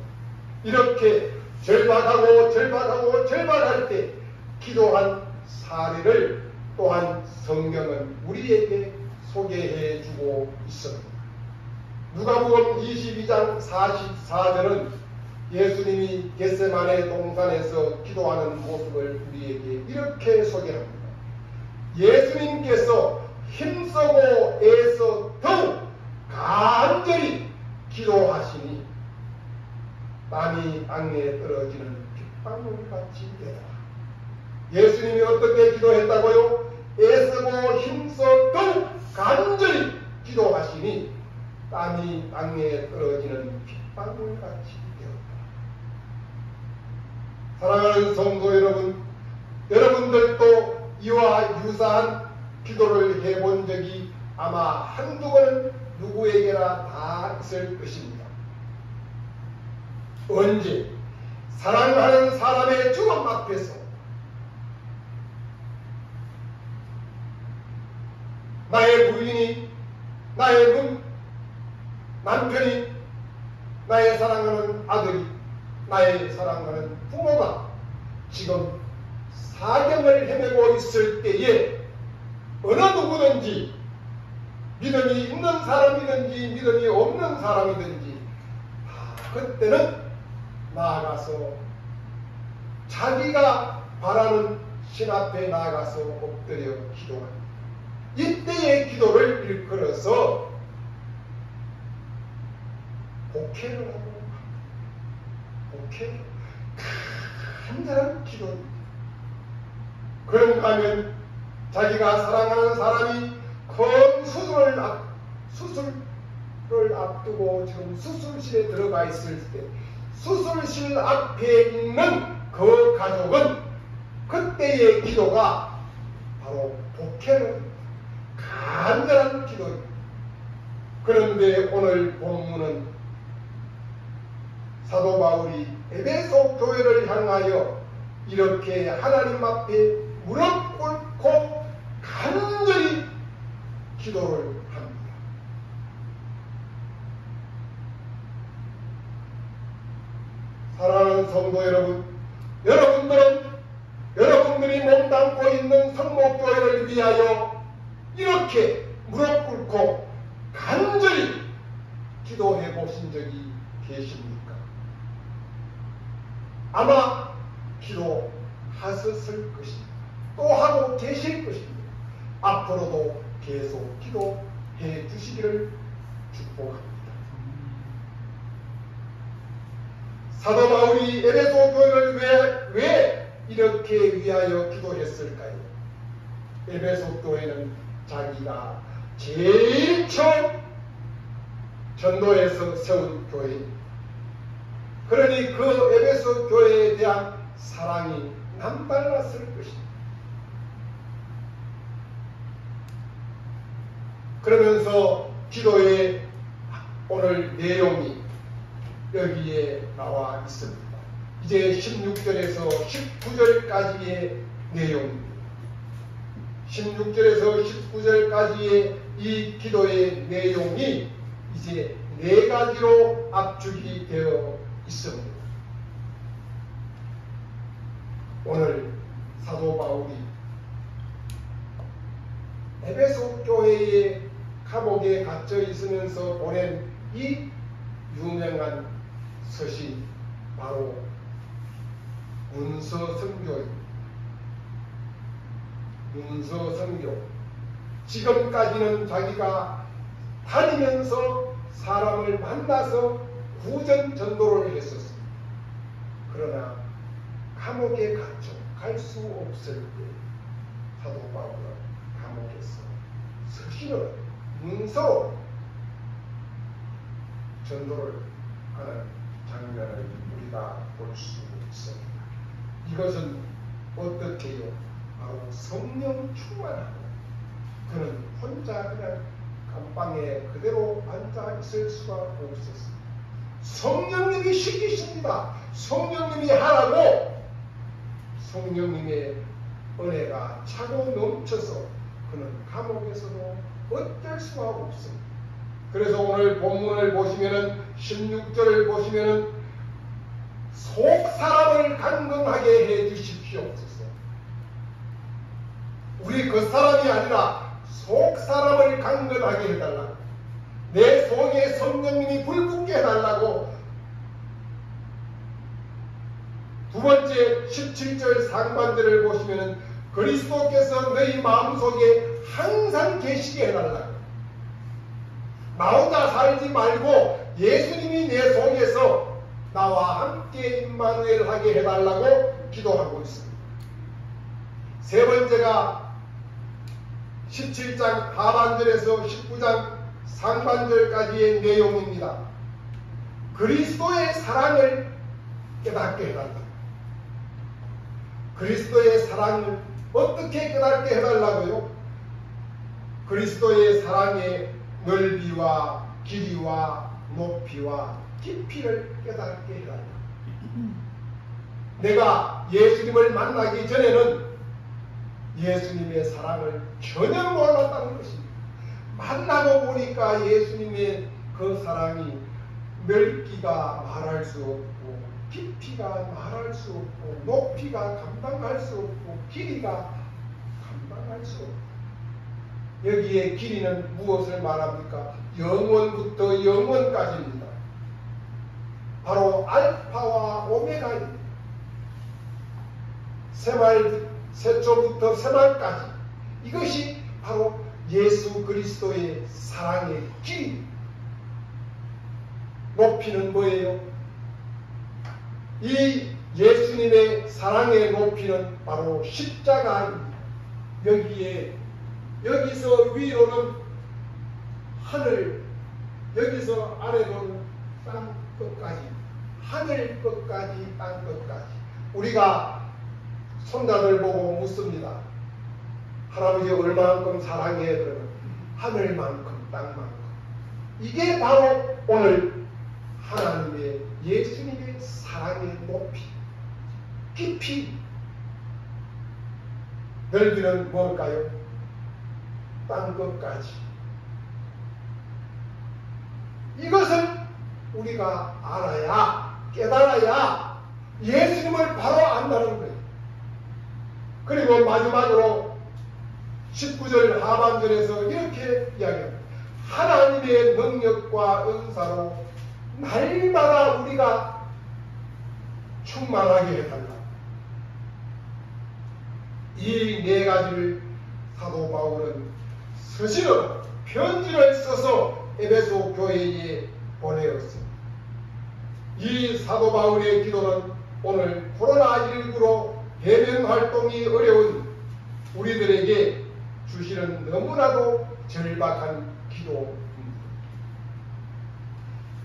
이렇게 절박할 때 기도한 사례를 또한 성경은 우리에게 소개해 주고 있습니다. 누가복음 22장 44절은 예수님이 겟세마네 동산에서 기도하는 모습을 우리에게 이렇게 소개합니다. 예수님께서 힘쓰고 애써 더욱 간절히 기도하시니 땀이 땅에 떨어지는 빗방울같이 되더라. 예수님이 어떻게 기도했다고요? 애쓰고 힘써 더욱 간절히 기도하시니 땀이 땅에 떨어지는 빗방울같이 되었다. 사랑하는 성도 여러분, 여러분들도 이와 유사한 기도를 해본 적이 아마 한두 번은 누구에게나 다 있을 것입니다. 언제? 사랑하는 사람의 죽음 앞에서 나의 부인이, 나의 남편이, 나의 사랑하는 아들이, 나의 사랑하는 부모가 지금 사경을 헤매고 있을 때에 어느 누구든지 믿음이 있는 사람이든지 믿음이 없는 사람이든지 그때는 나아가서 자기가 바라는 신 앞에 나아가서 엎드려 기도합니다. 이때의 기도를 일컬어서 복회를 하고 합니다. 복회, 간절한 기도입니다. 그런가 하면 자기가 사랑하는 사람이 큰 수술을 앞두고 지금 수술실에 들어가 있을 때 수술실 앞에 있는 그 가족은 그때의 기도가 바로 복회를 간절한 기도입니다. 그런데 오늘 본문은 사도 바울이 에베소 교회를 향하여 이렇게 하나님 앞에 무릎 꿇고 간절히 기도를 합니다. 사랑하는 성도 여러분, 여러분들이 몸담고 있는 성목교회를 위하여 이렇게 무릎 꿇고 간절히 기도해 보신 적이 계십니까? 아마 기도하셨을 것입니다. 또 하고 계실 것입니다. 앞으로도 계속 기도해 주시기를 축복합니다. 사도 바울이 에베소 교회를 왜 이렇게 위하여 기도했을까요? 에베소 교회는 자기가 제일 처음 전도에서 세운 교회입니다. 그러니 그 에베소 교회에 대한 사랑이 남달랐을 것입니다. 그러면서 기도의 오늘 내용이 여기에 나와 있습니다. 이제 16절에서 19절까지의 내용입니다. 16절에서 19절까지의 이 기도의 내용이 이제 4가지로 압축이 되어 있습니다. 오늘 사도 바울이 에베소 교회의 감옥에 갇혀 있으면서 보낸 이 유명한 서신 바로 문서성교입니다. 문서성교. 지금까지는 자기가 다니면서 사람을 만나서 구전 전도를 했었습니다. 그러나 감옥에 갇혀 갈 수 없을 때 사도 바울은 감옥에서 서신을 문서로 전도를 하는 장면을 우리가 볼 수 있습니다. 이것은 어떻게 해요? 바로 성령 충만하고 그는 혼자 그냥 감방에 그대로 앉아 있을 수가 없었습니다. 성령님이 시키십니다. 성령님이 하라고 성령님의 은혜가 차고 넘쳐서 그는 감옥에서도 어쩔 수가 없습니다. 그래서 오늘 본문을 보시면은 16절을 보시면은 속 사람을 강건하게 해 주십시옵소서. 우리 겉사람이 아니라 속 사람을 강건하게 해달라고, 내 속에 성령님이 불붙게 해달라고. 두 번째 17절 상반절을 보시면은 그리스도께서 너희 마음속에 항상 계시게 해달라고. 나 혼자 살지 말고 예수님이 내 속에서 나와 함께 임마누엘 하게 해달라고 기도하고 있습니다. 세 번째가 17장 하반절에서 19장 상반절까지의 내용입니다. 그리스도의 사랑을 깨닫게 해달라. 그리스도의 사랑을 어떻게 깨닫게 해달라고요? 그리스도의 사랑의 넓이와 길이와 높이와 깊이를 깨닫게 해달라. 내가 예수님을 만나기 전에는 예수님의 사랑을 전혀 몰랐다는 것입니다. 만나고 보니까 예수님의 그 사랑이 넓기가 말할 수 없고, 깊이가 말할 수 없고, 높이가 감당할 수 없고, 길이가 감당할 수 없고. 여기에 길이는 무엇을 말합니까? 영원부터 영원까지입니다. 바로 알파와 오메가입니다. 세초부터 세말까지. 이것이 바로 예수 그리스도의 사랑의 길입니다. 높이는 뭐예요? 이 예수님의 사랑의 높이는 바로 십자가입니다. 여기서 위로는 하늘, 여기서 아래로는 땅 끝까지, 하늘 끝까지, 땅 끝까지. 우리가 손자들 보고 묻습니다. 할아버지 얼마만큼 사랑해? 그러면 하늘만큼, 땅만큼. 이게 바로 오늘 하나님의 예수님의 사랑의 높이, 깊이. 넓이는 뭘까요? 땅 끝까지. 이것을 우리가 알아야, 깨달아야 예수님을 바로 안다는 거예요. 그리고 마지막으로 19절 하반절에서 이렇게 이야기합니다. 하나님의 능력과 은사로 날마다 우리가 충만하게 해달라. 이 네 가지를 사도 바울은 서신으로 편지를 써서 에베소 교회에 보내었습니다. 이 사도 바울의 기도는 오늘 코로나19로 대면 활동이 어려운 우리들에게 주시는 너무나도 절박한 기도입니다.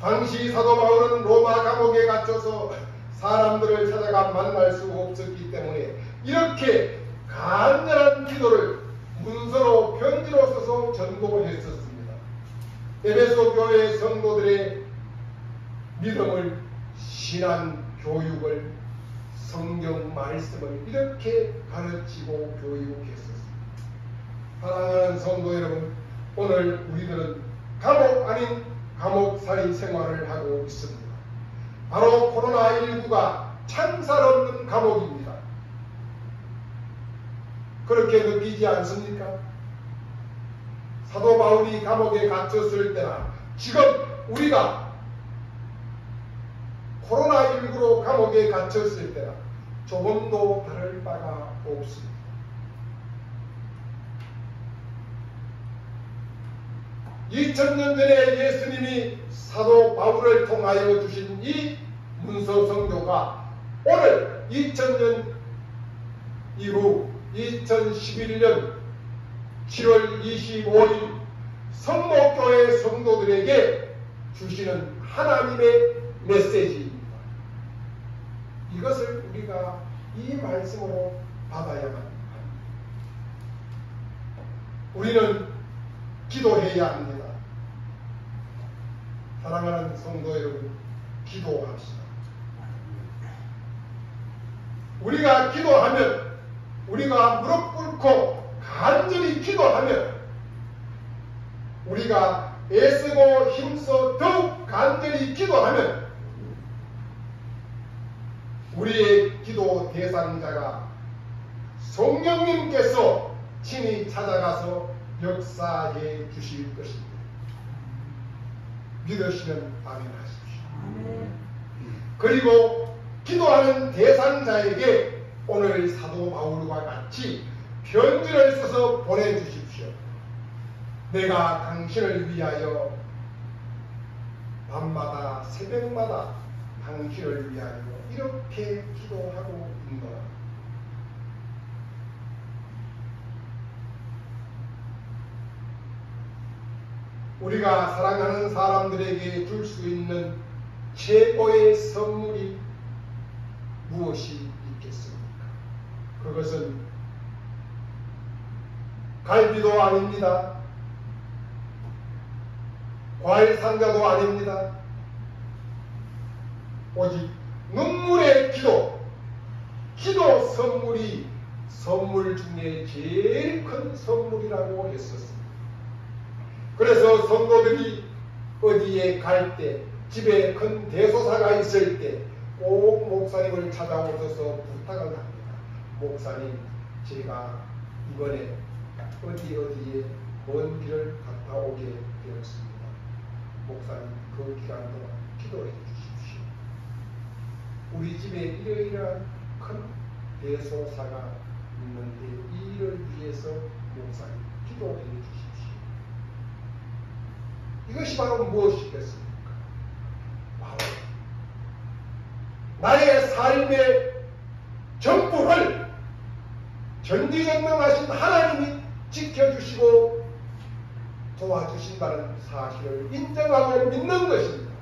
당시 사도 바울은 로마 감옥에 갇혀서 사람들을 찾아가 만날 수 없었기 때문에 이렇게 간절한 기도를 문서로 편지로 써서 전도했었습니다. 에베소 교회 성도들의 믿음을, 신앙 교육을, 성경 말씀을 이렇게 가르치고 교육했었습니다. 사랑하는 성도 여러분, 오늘 우리들은 감옥 아닌 감옥살이 생활을 하고 있습니다. 바로 코로나19가 창살 없는 감옥입니다. 그렇게 느끼지 않습니까? 사도 바울이 감옥에 갇혔을 때나 지금 우리가 코로나19로 감옥에 갇혔을 때나 조금도 다를 바가 없습니다. (2000년) 전에 예수님이 사도 바울을 통하여 주신 이 문서 성교가 오늘 2000년 이후 2011년 7월 25일 성목교회 성도들에게 주시는 하나님의 메시지입니다. 이것을 우리가 이 말씀으로 받아야만 합니다. 우리는 기도해야 합니다. 사랑하는 성도 여러분, 기도합시다. 우리가 기도하면, 우리가 무릎 꿇고 간절히 기도하면, 우리가 애쓰고 힘써 더욱 간절히 기도하면 우리의 기도 대상자가 성령님께서 친히 찾아가서 역사해 주실 것입니다. 믿으시면 아멘하십시오. 그리고 기도하는 대상자에게 오늘 사도 바울과 같이 편지를 써서 보내주십시오. 내가 당신을 위하여 밤마다 새벽마다 당신을 위하여 이렇게 기도하고 있노라. 우리가 사랑하는 사람들에게 줄 수 있는 최고의 선물이 무엇이 있겠습니까? 그것은 갈비도 아닙니다. 과일 상자도 아닙니다. 오직 눈물의 기도, 기도 선물이 선물 중에 제일 큰 선물이라고 했었습니다. 그래서 성도들이 어디에 갈 때, 집에 큰 대소사가 있을 때 꼭 목사님을 찾아오셔서 부탁을 합니다. 목사님, 제가 이번에 어디에 먼 길을 갔다 오게 되었습니다. 목사님, 그 기간 동안 기도해 주십시오. 우리 집에 이러이러한 큰 대소사가 있는데 이 일을 위해서 목사님 기도해 주십시오. 이것이 바로 무엇이겠습니까? 바로 나의 삶의 전부를 전지전능하신 하나님이 지켜주시고 도와주신다는 사실을 인정하고 믿는 것입니다.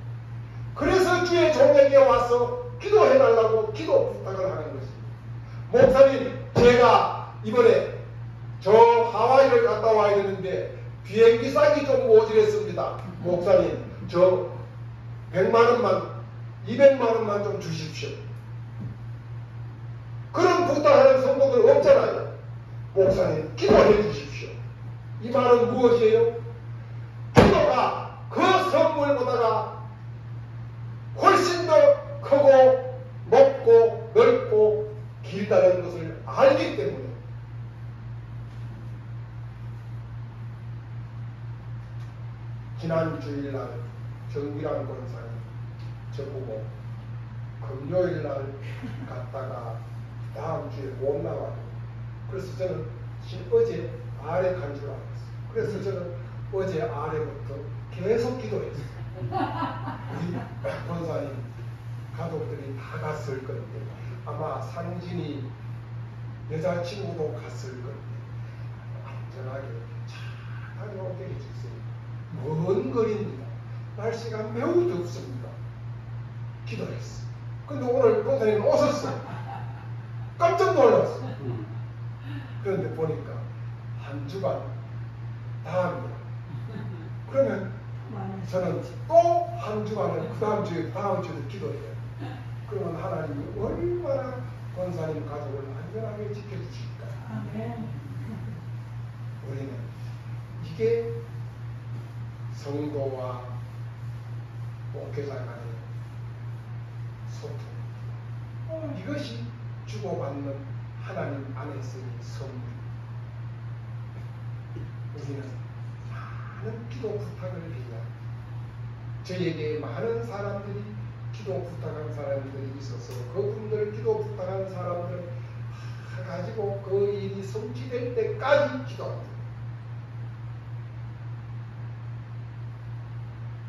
그래서 주의 종에게 와서 기도해달라고 기도 부탁을 하는 것입니다. 목사님, 제가 이번에 저 하와이를 갔다 와야 되는데 비행기 싸기 좀 모자랐습니다. 목사님, 저 100만원만 200만원만 좀 주십시오. 그런 부탁하는 성도들 없잖아요. 목사님, 기도해 주십시오. 이 말은 무엇이에요? 기도가 그 선물보다가 훨씬 더 크고 높고 넓고 길다는 것을 알기 때문에 지난 주일날 정기란 권사님 저보고 금요일날 갔다가 다음 주에 못 나와요. 그래서 저는 어제 아래 간 줄 알았어요. 그래서 저는 어제 아래부터 계속 기도했어요. 우리 권사님 가족들이 다 갔을 건데 아마 상진이 여자친구도 갔을 건데 안전하게 잘 다녀오게 해주세요. 먼 거리입니다. 날씨가 매우 덥습니다. 기도했어. 근데 오늘 권사님 오셨어. 깜짝 놀랐어. 그런데 보니까 한 주간 다 합니다. 그러면 저는 또 한 주간은 그 다음 주에 다음 주에도 기도해요. 그러면 하나님이 얼마나 권사님 가족을 안전하게 지켜주실까. 우리는 이게 성도와 목회자 간의 소통, 이것이 주고받는 하나님 안에서의 선물. 우리는 많은 기도 부탁을 해야 저에게 많은 사람들이 기도 부탁한 사람들이 있어서 그분들 기도 부탁한 사람들을 가지고 그 일이 성취될 때까지 기도합니다.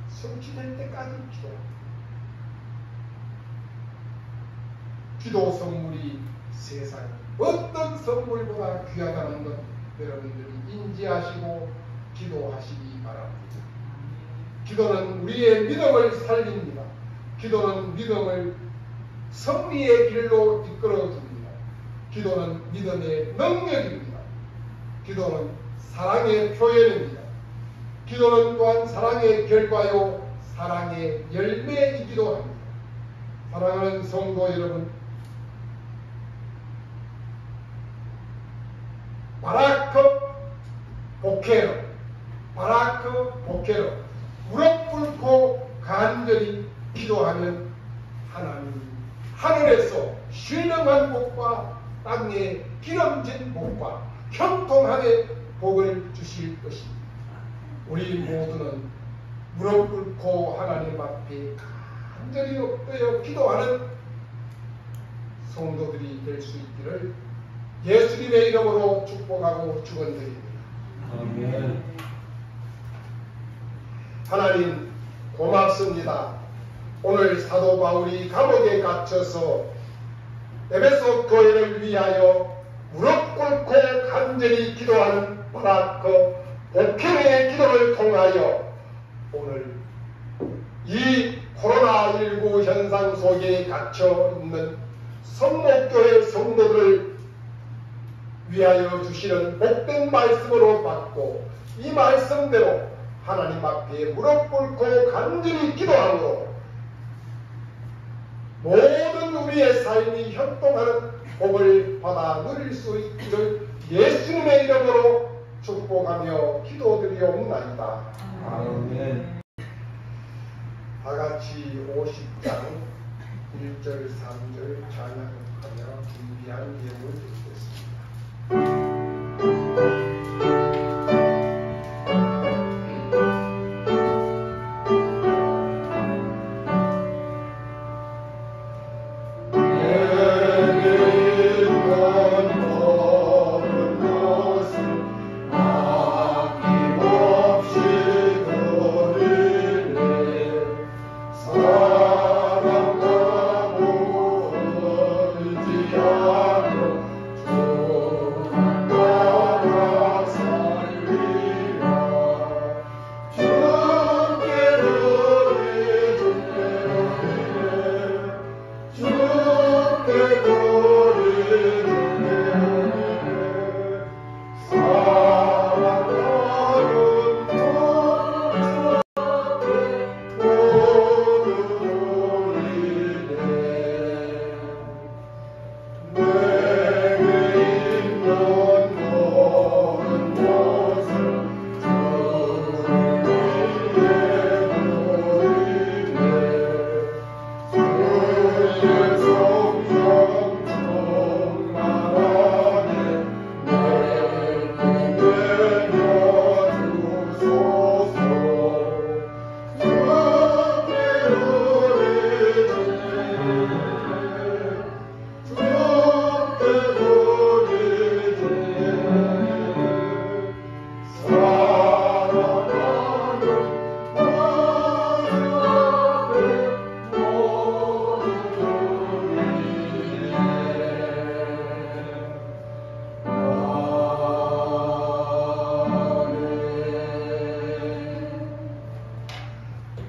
성취될 때까지 기도합니다. 기도 선물이 세상에 어떤 선물보다 귀하다는 것 여러분들이 인지하시고 기도하시기 바랍니다. 기도는 우리의 믿음을 살립니다. 기도는 믿음을 승리의 길로 이끌어줍니다. 기도는 믿음의 능력입니다. 기도는 사랑의 표현입니다. 기도는 또한 사랑의 결과요 사랑의 열매이기도 합니다. 사랑하는 성도 여러분, 바라크 복회로 무릎 꿇고 간절히 기도하면 하나님 하늘에서 신령한 복과 땅에 기름진 복과 형통함의 복을 주실 것입니다. 우리 모두는 무릎 꿇고 하나님 앞에 간절히 엎드려 기도하는 성도들이 될 수 있기를 예수님의 이름으로 축복하고 축원드립니다. 아멘. 하나님 고맙습니다. 오늘 사도 바울이 감옥에 갇혀서 에베소 교회를 위하여 무릎 꿇고 간절히 기도하는 그 복행의 기도를 통하여 오늘 이 코로나19 현상 속에 갇혀 있는 성목교회 성도들을 위하여 주시는 복된 말씀으로 받고 이 말씀대로 하나님 앞에 무릎 꿇고 간절히 기도함으로 모든 우리의 삶이 협동하는 복을 받아 누릴 수 있기를 예수님의 이름으로 축복하며 기도드리옵나이다. 아멘. 다같이 50장 1절 3절 찬양하며 준비한 예물을 드리겠습니다.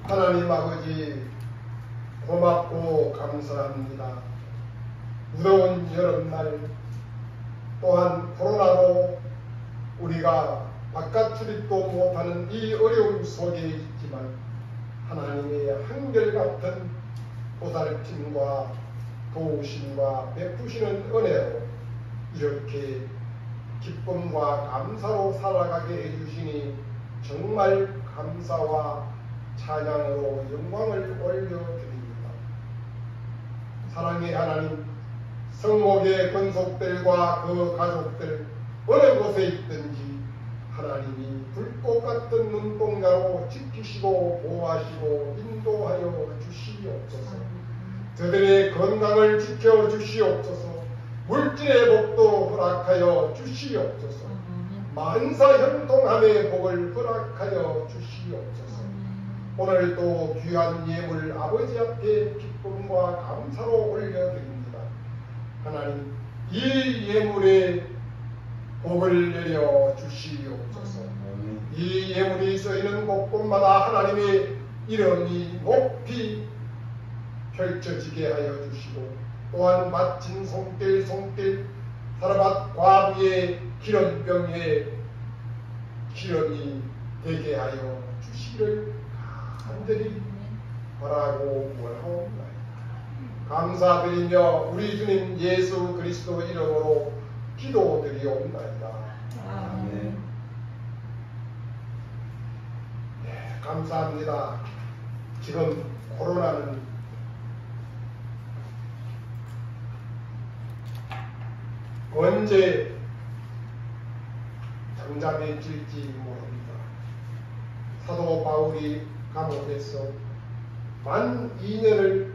하나님 아버지 고맙고 감사합니다. 무더운 여름날 또한 코로나로 우리가 바깥 출입도 못하는 이 어려움 속에 있지만 하나님의 한결같은 보살핌과 도우심과 베푸시는 은혜로 이렇게 기쁨과 감사로 살아가게 해주시니 정말 감사와 찬양으로 영광을 올려드립니다. 사랑의 하나님, 성목의 권속들과 그 가족들 어느 곳에 있든지 하나님이 불꽃 같은 눈동자로 지키시고 보호하시고 인도하여 주시옵소서. 저들의 건강을 지켜주시옵소서. 물질의 복도 허락하여 주시옵소서. 만사 형통함의 복을 허락하여 주시옵소서. 오늘도 귀한 예물 아버지 앞에 기쁨과 감사로 올려드립니다. 하나님, 이 예물에 복을 내려 주시옵소서. 이 예물이 쓰이는 곳곳마다 하나님의 이름이 높이 펼쳐지게 하여 주시고 또한 마친 손길 사르밧 과부의 기름병에 기름이 되게 하여 주시기를 간절히 바라고 원하옵나이다. 감사드리며 우리 주님 예수 그리스도 이름으로 기도드리옵나이다. 아멘. 네, 감사합니다. 지금 코로나는 언제 잠잠해질지 모릅니다. 사도 바울이 감옥에서 만 2년을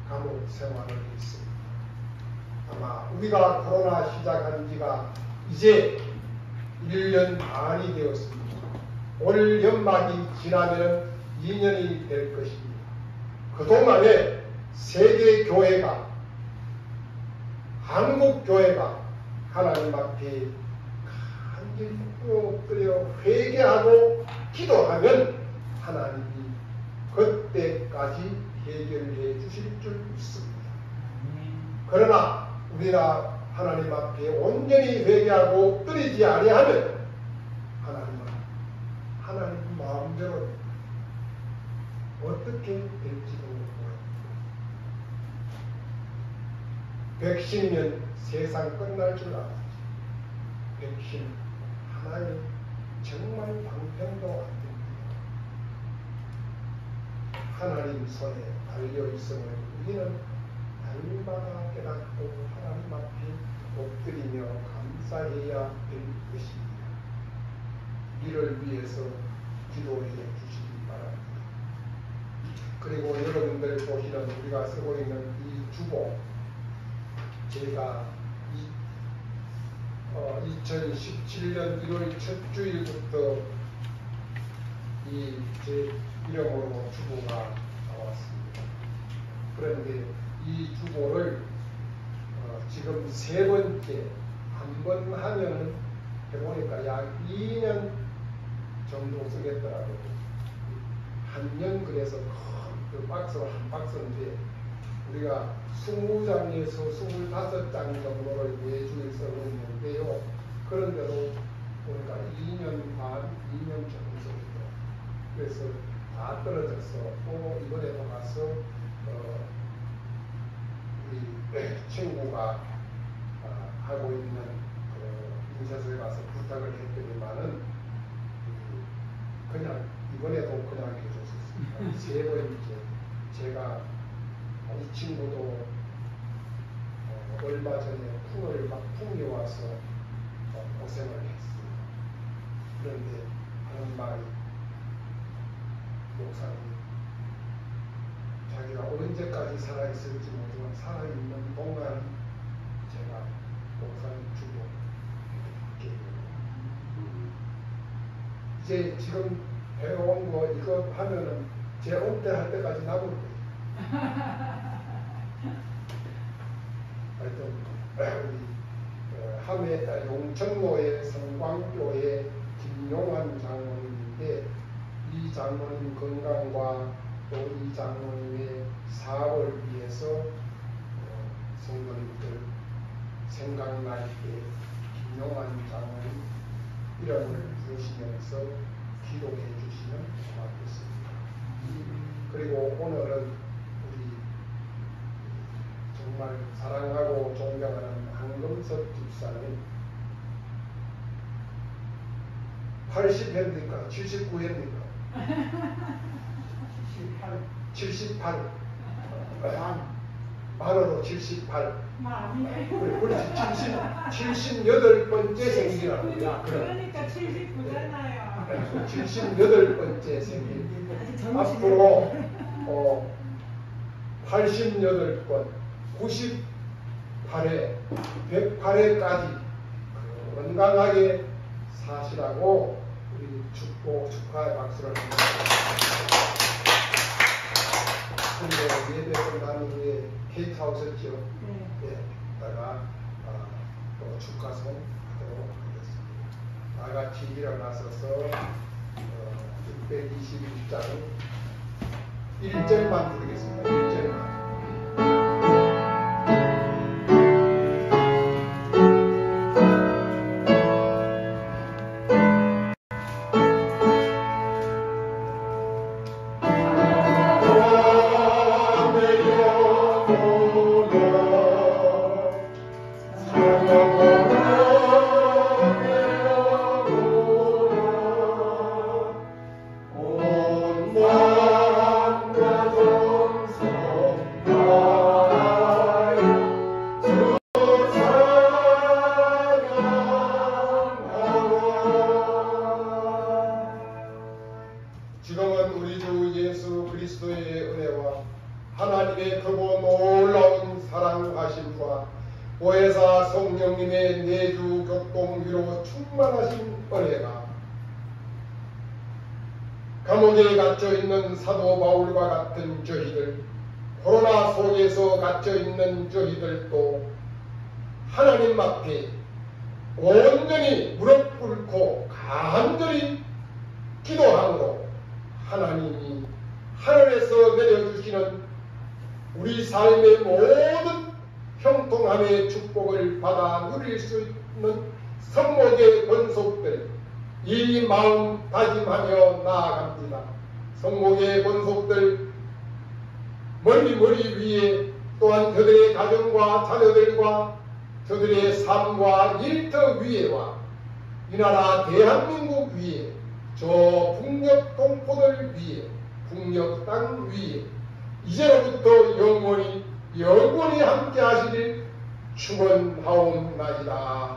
감옥 생활을 했습니다. 아마 우리가 코로나 시작한 지가 이제 1년 반이 되었습니다. 올 연말이 지나면 2년이 될 것입니다. 그동안에 세계 교회가, 한국 교회가 하나님 앞에 간절히 엎드려 회개하고 기도하면 하나님이 그때까지 해결해 주실 줄 믿습니다. 그러나 우리가 하나님 앞에 온전히 회개하고 엎드리지 아니하면 하나님은 하나님 마음대로 어떻게 될지도 모릅니다. 백신이면 세상 끝날 줄 알았지. 백신 하나님 정말 방편도 안 됩니다. 하나님 손에 달려 있음을 우리는 날마다 깨닫고 하나님 앞에 엎드리며 감사해야 될 것입니다. 이를 위해서 기도해 주시기 바랍니다. 그리고 여러분들 보시는 우리가 쓰고 있는 이 주보, 제가 2017년 1월 첫 주일부터 제 이름으로 주보가 나왔습니다. 그런데 이 주보를 지금 세 번째, 한 번 하면은 해보니까 약 2년 정도 쓰겠더라고요. 한 년 그래서 그 박스 한 박스인데 우리가 20장에서 25장 정도를 매주에 쓰고 있는데요. 그런데도 보니까 2년 반, 2년 정도 쓰고요. 그래서 다 떨어져서 또 이번에도 가서 우리 친구가 하고 있는 인쇄소에 가서 부탁을 했더니만은 그냥 이번에도 그냥 해줬었습니다. 세 번째 제가 이 친구도 얼마 전에 풍이 와서 고생을 했습니다. 그런데 하는 말이 목사님, 자기가 언제까지 살아있을지 모르지만 살아있는 동안 제가 목사님 주고 이제 지금 배워온 거 이거 하면은 제 은퇴할 때까지 남을 거예요. 하여튼 우리 함해 용천로의 성광교회 김용환 장로님인데 이 장로님 건강과 또 이 장로님의 사업을 위해서 성도님들 생각날 때 김용환 장로님 이름을 부르시면서 기도해 주시면 고맙겠습니다. 그리고 오늘은 우리 정말 사랑하고 존경하는 한금석 집사님 80회입니까? 79회입니까? 78. 만으로 78. 그렇지. 78번째 생일이랍니다. 그러니까 79잖아요. 78번째 생일. 앞으로 88번, 98회, 108회까지 건강하게 사시라고 우리 축하의 박수를 합니다. 근데 예배 끝난 후에 케이크하우스였죠. 네. 다가 또 축하송 하도록 하겠습니다. 다 같이 일어나서서 621장 1절만 부르겠습니다. 1절만. 지금은 우리 주 예수 그리스도의 은혜와 하나님의 크고 놀라운 사랑하심과 보혜사 성령님의 내주 교통 위로 충만하신 은혜가 감옥에 갇혀있는 사도 바울과 같은 저희들, 코로나 속에서 갇혀있는 저희들도 하나님 앞에 온전히 무릎 꿇고 간절히 기도함으로 하나님이 하늘에서 내려주시는 우리 삶의 모든 형통함의 축복을 받아 누릴 수 있는 성목의 권속들, 이 마음 다짐하며 나아갑니다. 성목의 권속들 머리 위에 또한 저들의 가정과 자녀들과 저들의 삶과 일터 위에와 이 나라 대한민국 위에 저 북녘 동포들 위에 북녘 땅 위에 이제로부터 영원히 함께 하시길 축원하옵나이다.